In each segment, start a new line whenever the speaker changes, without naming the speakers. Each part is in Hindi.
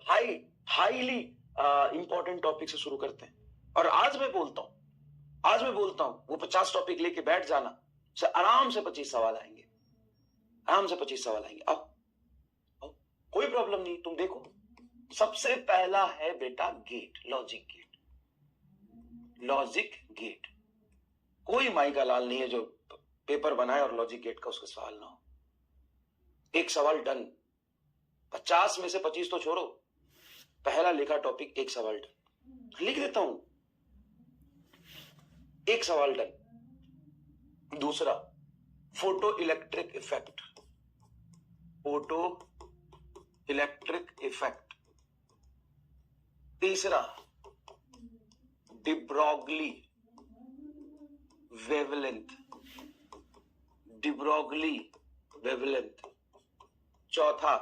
हाईली इंपॉर्टेंट टॉपिक से शुरू करते हैं। और आज मैं बोलता हूं वो 50 टॉपिक लेके बैठ जाना, से आराम से 25 सवाल आएंगे, आराम से 25 सवाल आएंगे। आओ कोई प्रॉब्लम नहीं, तुम देखो। सबसे पहला है बेटा gate, logic gate. Logic gate, कोई माई का लाल नहीं है जो पेपर बनाए और लॉजिक गेट का उसका सवाल ना हो। एक सवाल डन, 50 में से 25 तो छोड़ो, पहला लिखा टॉपिक एक सवाल डन। लिख देता हूं, एक सवाल डन। दूसरा photoelectric effect, photoelectric effect. तीसरा de Broglie wavelength, de Broglie wavelength. चौथा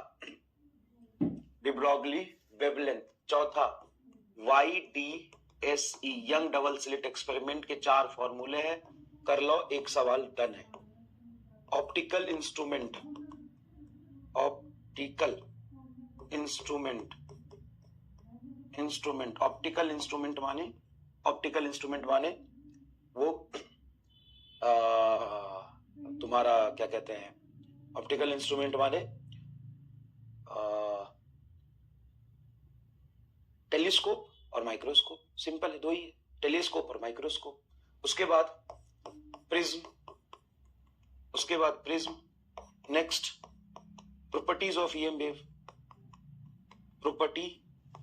डी ब्रोगली वेवलेंथ। चौथा YDSE, Young double slit experiment के 4 फॉर्मूले हैं, कर लो, एक सवाल डन है। Optical instrument, optical instrument, instrument, optical instrument माने, ऑप्टिकल इंस्ट्रूमेंट माने वो तुम्हारा क्या कहते हैं, ऑप्टिकल इंस्ट्रूमेंट माने टेलीस्कोप और माइक्रोस्कोप। सिंपल है, दो ही है, टेलीस्कोप और माइक्रोस्कोप। उसके बाद प्रिज्म, उसके बाद prism. Next properties of EM wave,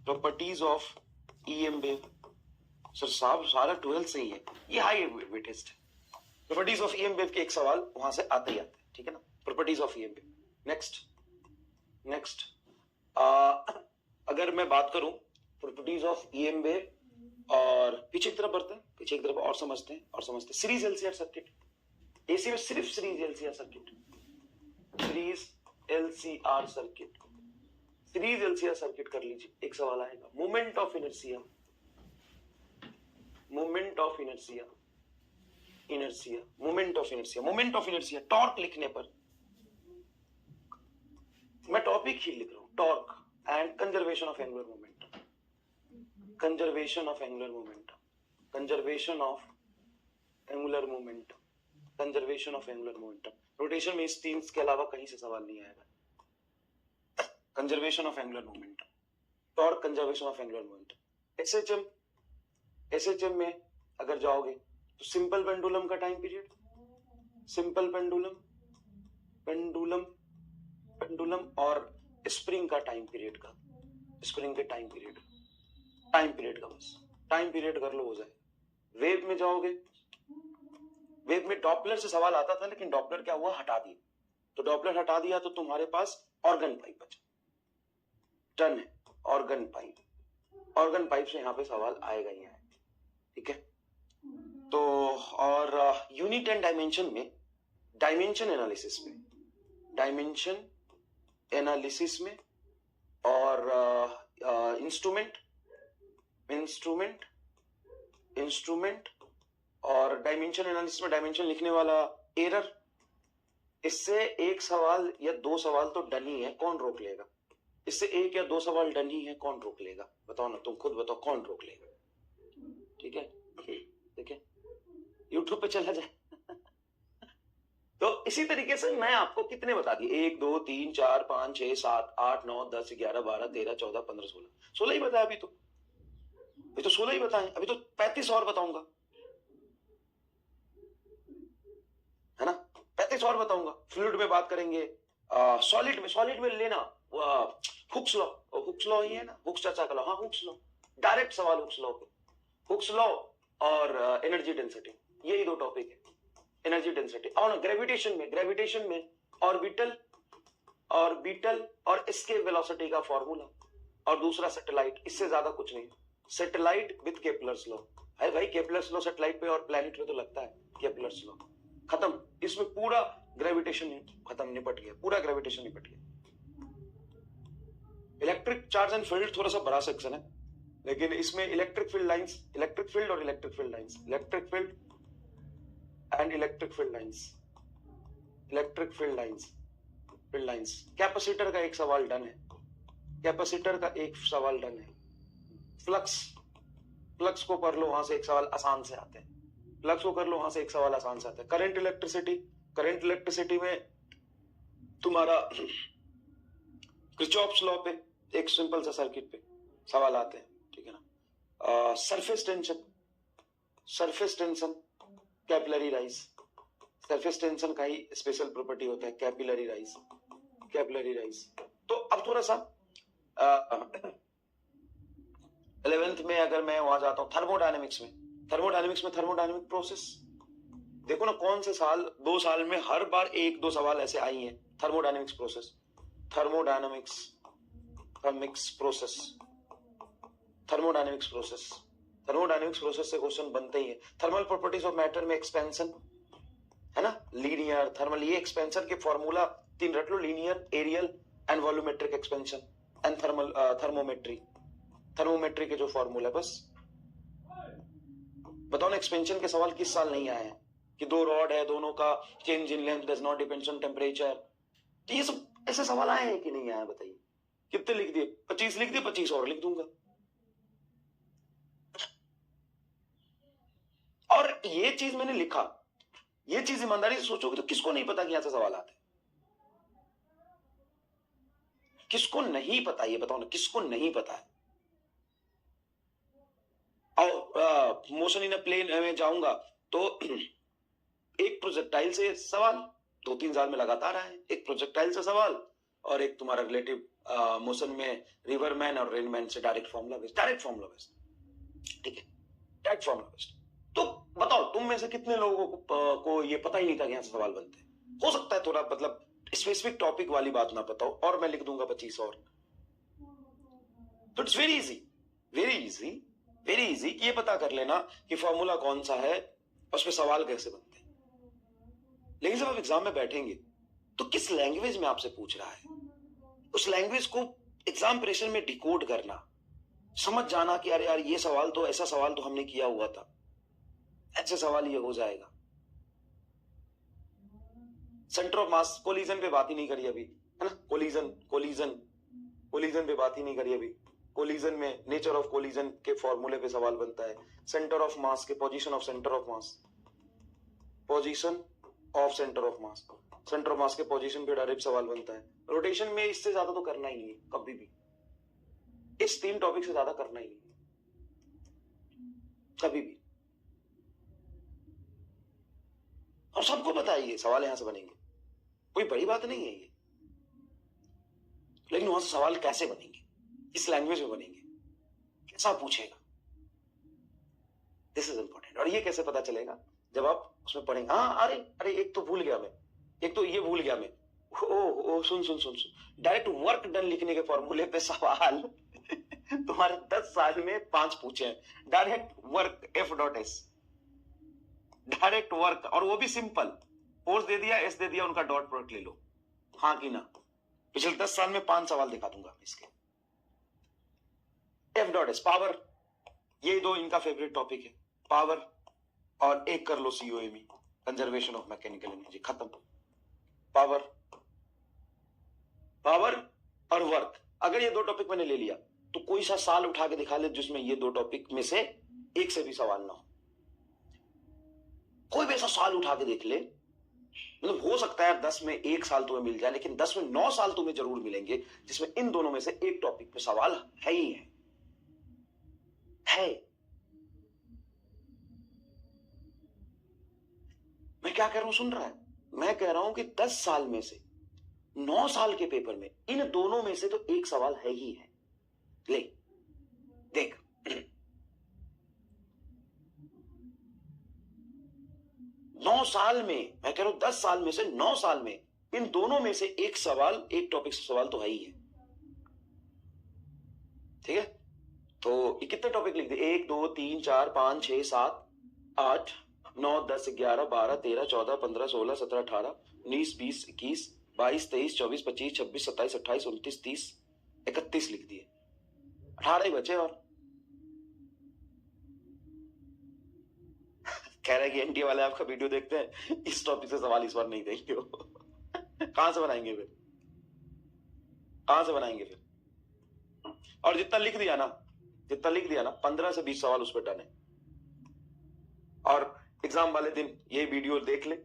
properties of EM wave. Sir साहब सारा 12 से ही है, ये हाई वेटेस्ट है। प्रॉपर्टीज ऑफ ईएम वेव के एक सवाल वहां से आते ही आते हैं, ठीक है ना। Properties of EM wave. Next अगर मैं बात करूं प्रॉपर्टीज ऑफ ईएम वेव, और पीछे की तरफ बढ़ते हैं, पीछे की तरफ और समझते हैं सीरीज एलसीआर सर्किट। एसी में सिर्फ series LCR circuit, series LCR circuit, series LCR circuit कर लीजिए। एक सवाल आएगा moment of inertia, moment of inertia, inertia, moment of inertia, moment of inertia. Torque लिखने पर मैं टॉपिक ही लिख रहा हूं, torque and conservation of angular momentum, conservation of angular momentum, conservation of angular momentum, conservation of angular momentum. Rotation में इस 3 के अलावा कहीं से सवाल नहीं आएगा। Conservation of angular momentum, torque, conservation of angular momentum. SHM में अगर जाओगे तो सिंपल पेंडुलम का time period, simple pendulum, pendulum, pendulum और स्प्रिंग का टाइम पीरियड का, स्प्रिंग के टाइम पीरियड, टाइम पीरियड का बस टाइम पीरियड कर लो, हो जाए। वेव में जाओगे, वेव में डॉपलर से सवाल आता था, लेकिन डॉपलर क्या हुआ, हटा दिया। तो डॉपलर हटा दिया तो तुम्हारे पास ऑर्गन पाइप बचा, टन है ऑर्गन पाइप, ऑर्गन पाइप से यहां पे सवाल आएगा ही आएगा, ठीक है। तो और यूनिट एंड डायमेंशन में, डायमेंशन एनालिसिस में, डायमेंशन एनालिसिस में, और इंस्ट्रूमेंट, इंस्ट्रूमेंट, इंस्ट्रूमेंट और डायमेंशन एनालिसिस में डायमेंशन लिखने वाला एरर। इससे एक सवाल या 2 सवाल तो डन ही है, कौन रोक लेगा? इससे 1 या 2 सवाल डन ही है, कौन रोक लेगा? बताओ ना, तुम खुद बताओ, कौन रोक लेगा? ठीक है, देखिए यूट्यूब पे चला जाए। तो इसी तरीके से मैं आपको कितने बता दिए, 1 2 3 4 5 6 7 8 9 10 11 12 13 14 15 16 ही बताया अभी तो 16 ही बताए, अभी तो 35 और बताऊंगा, है ना, 35 और बताऊंगा। फ्लूइड में बात करेंगे, सॉलिड में लेना हुक्स लॉ, हुक्स लॉ ही है ना, हुक्स चाचा का लॉ, हाँ हुक्स लॉ, डायरेक्ट सवाल हुक्स लॉ पे, हुक्स लॉ और एनर्जी डेंसिटी, यही 2 टॉपिक है, एनर्जी डेंसिटी। और ग्रेविटेशन में ऑर्बिटल और एस्केप वेलोसिटी का फॉर्मूला, और दूसरा सैटेलाइट, इससे ज्यादा कुछ नहीं। सैटेलाइट विद केपलर्स लॉ है भाई, केपलर्स लॉ सैटेलाइट पे और प्लैनेट पे तो लगता है, केपलर्स लॉ खत्म, इसमें पूरा ग्रेविटेशन खत्म, निपट गया, पूरा ग्रेविटेशन निपट गया। इलेक्ट्रिक चार्ज एंड फील्ड थोड़ा सा बड़ा सेक्शन है, लेकिन इसमें electric field lines, electric field और electric field lines, electric field and electric field lines, electric field lines, field lines. Capacitor का एक सवाल डन है, कैपेसिटर का एक सवाल डन है। फ्लक्स को कर लो, वहां से एक सवाल आसान से आते हैं। फ्लक्स को कर लो, वहां से एक सवाल आसान से आता है। करंट इलेक्ट्रिसिटी में तुम्हारा किरचॉफ्स लॉ पे एक सिंपल सा सर्किट पे सवाल आते हैं, ठीक है ना। Surface tension capillary rise, surface tension का ही स्पेशल प्रॉपर्टी होता है कैपिलरी राइज। तो अब थोड़ा सा 11th में अगर मैं वहां जाता हूं थर्मोडायनेमिक्स में थर्मोडायनेमिक प्रोसेस, देखो ना कौन से साल, 2 साल में हर बार 1-2 सवाल ऐसे आई हैं। थर्मोडायनेमिक्स प्रोसेस से क्वेश्चन बनते ही है। थर्मल प्रॉपर्टीज ऑफ मैटर में एक्सपेंशन है ना, लीनियर थर्मल, ये एक्सपेंशन के फॉर्मूला 3 रट लो, linear, areal and volumetric expansion and thermometry के जो फॉर्मूला, बस बताओ ना एक्सपेंशन के सवाल किस साल नहीं आए हैं कि 2 रॉड है, दोनों का change in length does not depends on temperature. तो ये सब ऐसे सवाल आए हैं कि नहीं आए, बताइए। कितने लिख दिए? 25 लिख दिए, 25 और लिख दूंगा। और ये चीज मैंने लिखा, ये चीज ईमानदारी से सोचोगे तो किसको नहीं पता कि यहां से सवाल आते हैं? किसको नहीं पता, ये बताओ ना, किसको नहीं पता है? और मोशन इन अ प्लेन में जाऊंगा तो एक प्रोजेक्टाइल से सवाल 2-3 साल में लगातार आए, एक प्रोजेक्टाइल से सवाल, और एक तुम्हारा रिलेटिव मोशन में रिवरमैन और रेनमैन से डायरेक्ट फॉर्मूला बेस्ड, ठीक है, डायरेक्ट फॉर्मूला बेस्ड। तो बताओ तुम में से कितने लोगों को ये पता ही नहीं था कि यहां से सवाल बनते हैं? हो सकता है थोड़ा मतलब स्पेसिफिक टॉपिक वाली बात ना पता हो, और मैं लिख दूंगा 25 और। तो इट्स वेरी इजी कि ये पता कर लेना कि फॉर्मूला कौन सा है, उस पर सवाल कैसे बनते हैं। लेकिन जब आप एग्जाम में बैठेंगे तो किस लैंग्वेज में आपसे पूछ रहा है, उस लैंग्वेज को एग्जाम प्रेशर में डिकोड करना, समझ जाना कि अरे यार ये सवाल तो, ऐसा सवाल तो हमने किया हुआ था, ऐसे सवाल ये हो जाएगा। सेंटर ऑफ मास कोलिजन पे बात ही नहीं करी अभी, है ना, कोलिजन पे बात ही नहीं करी अभी। कोलिजन में नेचर ऑफ कोलिजन के फॉर्मूले पे सवाल बनता है। सेंटर ऑफ मास के position of centre of mass के पोजीशन पे डायरेक्ट सवाल बनता है। रोटेशन में इससे ज्यादा तो करना ही नहीं है कभी भी, इस 3 टॉपिक से ज्यादा करना ही नहीं है कभी भी। और सबको पता है ये सवाल यहां से बनेंगे, कोई बड़ी बात नहीं है ये। लेकिन वहां से सवाल कैसे बनेंगे, इस लैंग्वेज में बनेंगे, कैसा पूछेगा, दिस इज इंपॉर्टेंट। और ये कैसे पता चलेगा? जब आप उसमें पढ़ेंगे। हाँ, अरे एक तो भूल गया मैं, सुन डायरेक्ट वर्क डन लिखने के फॉर्मूले पे सवाल तुम्हारे 10 साल में 5 पूछे हैं। Direct work F.S, direct work, और वो भी सिंपल, फोर्स दे दिया, एस दे दिया, उनका डॉट प्रोडक्ट ले लो, हाँ कि ना। पिछले 10 साल में 5 सवाल दिखा दूंगा इसके। F.S पावर, ये 2 इनका फेवरेट टॉपिक है, पावर, और एक कर लो COME, conservation of mechanical energy, खत्म। पावर और वर्क, अगर ये 2 टॉपिक मैंने ले लिया तो कोई सा साल उठा के दिखा ले जिसमें ये 2 टॉपिक में से एक से भी सवाल ना हो। कोई भी ऐसा साल उठा के देख ले, मतलब हो सकता है 10 में 1 साल तुम्हें मिल जाए, लेकिन 10 में 9 साल तुम्हें जरूर मिलेंगे जिसमें इन दोनों में से एक टॉपिक पे सवाल है ही है। मैं क्या कह रहा हूं, सुन रहा है? मैं कह रहा हूं कि 10 साल में से 9 साल के पेपर में इन दोनों में से तो एक सवाल है ही है। ले देख, 9 साल में, मैं कह रहा हूं 10 साल में से 9 साल में इन दोनों में से एक सवाल, एक टॉपिक से सवाल तो है ही है। ठीक है, तो ये कितने टॉपिक लिख दिए? 1 2 3 4 5 6 7 8 9 10 11 12 13 14 15 16 17 18 19 20 21 22 23 24 25 26 27 28 29 30 31 लिख दिए, 18 ही बचे। और कह रहे कि एनटीए वाले आपका वीडियो देखते हैं, इस टॉपिक से सवाल इस बार नहीं देंगे हो। कहां से बनाएंगे फिर? और जितना लिख दिया ना 15 से 20 सवाल उस पर डन है। और एग्जाम वाले दिन ये वीडियो देख ले,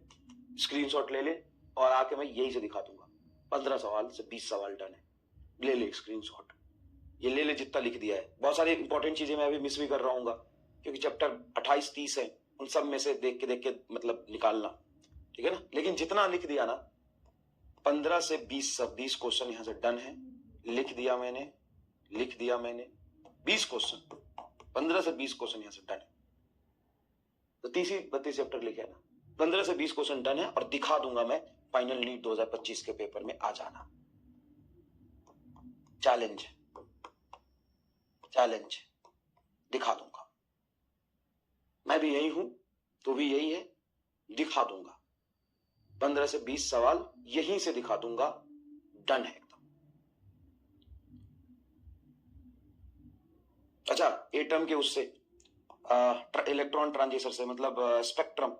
स्क्रीनशॉट ले ले और आके मैं यही से दिखा दूंगा 15 सवाल से 20 सवाल डन है। ले ले स्क्रीनशॉट, ये ले ले जितना लिख दिया है। बहुत सारी इंपॉर्टेंट चीजें मैं अभी मिस भी कर रहा हूँ क्योंकि चैप्टर 28-30 है, उन सब में से देख के मतलब निकालना, ठीक है ना। लेकिन जितना लिख दिया ना 15 से 20 क्वेश्चन यहां से डन है। लिख दिया मैंने 20 क्वेश्चन, 15 से 20 क्वेश्चन यहां से डन है। तो 30-32 चैप्टर लिखे ना, 15 से 20 क्वेश्चन डन है और दिखा दूंगा मैं फाइनल नीट 2025 के पेपर में आ जाना। चैलेंज दिखा दूंगा। मैं भी यही हूं, तू भी यही है, दिखा दूंगा 15 से 20 सवाल यहीं से दिखा दूंगा, डन है एकदम। अच्छा, एटम के उससे इलेक्ट्रॉन ट्रांजिशन से मतलब स्पेक्ट्रम,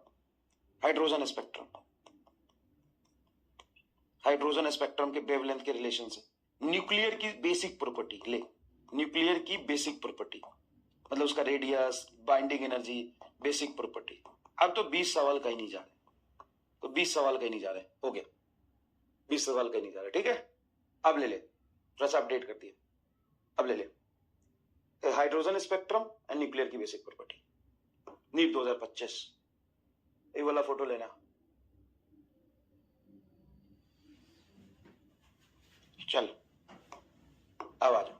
हाइड्रोजन स्पेक्ट्रम के वेवलेंथ के रिलेशन से न्यूक्लियर की बेसिक प्रॉपर्टी ले, न्यूक्लियर की बेसिक प्रॉपर्टी मतलब उसका radius, binding energy, basic property. अब तो 20 सवाल कहीं नहीं जा रहे, तो 20 सवाल कहीं नहीं जा रहे, हो गया 20 सवाल कहीं नहीं जा रहे, ठीक है। अब ले ले, थोड़ा सा अपडेट कर दिया, अब ले ले हाइड्रोजन स्पेक्ट्रम एंड न्यूक्लियर की बेसिक प्रॉपर्टी, नीट 2025। ये वाला फोटो लेना, चल अब आ जाओ।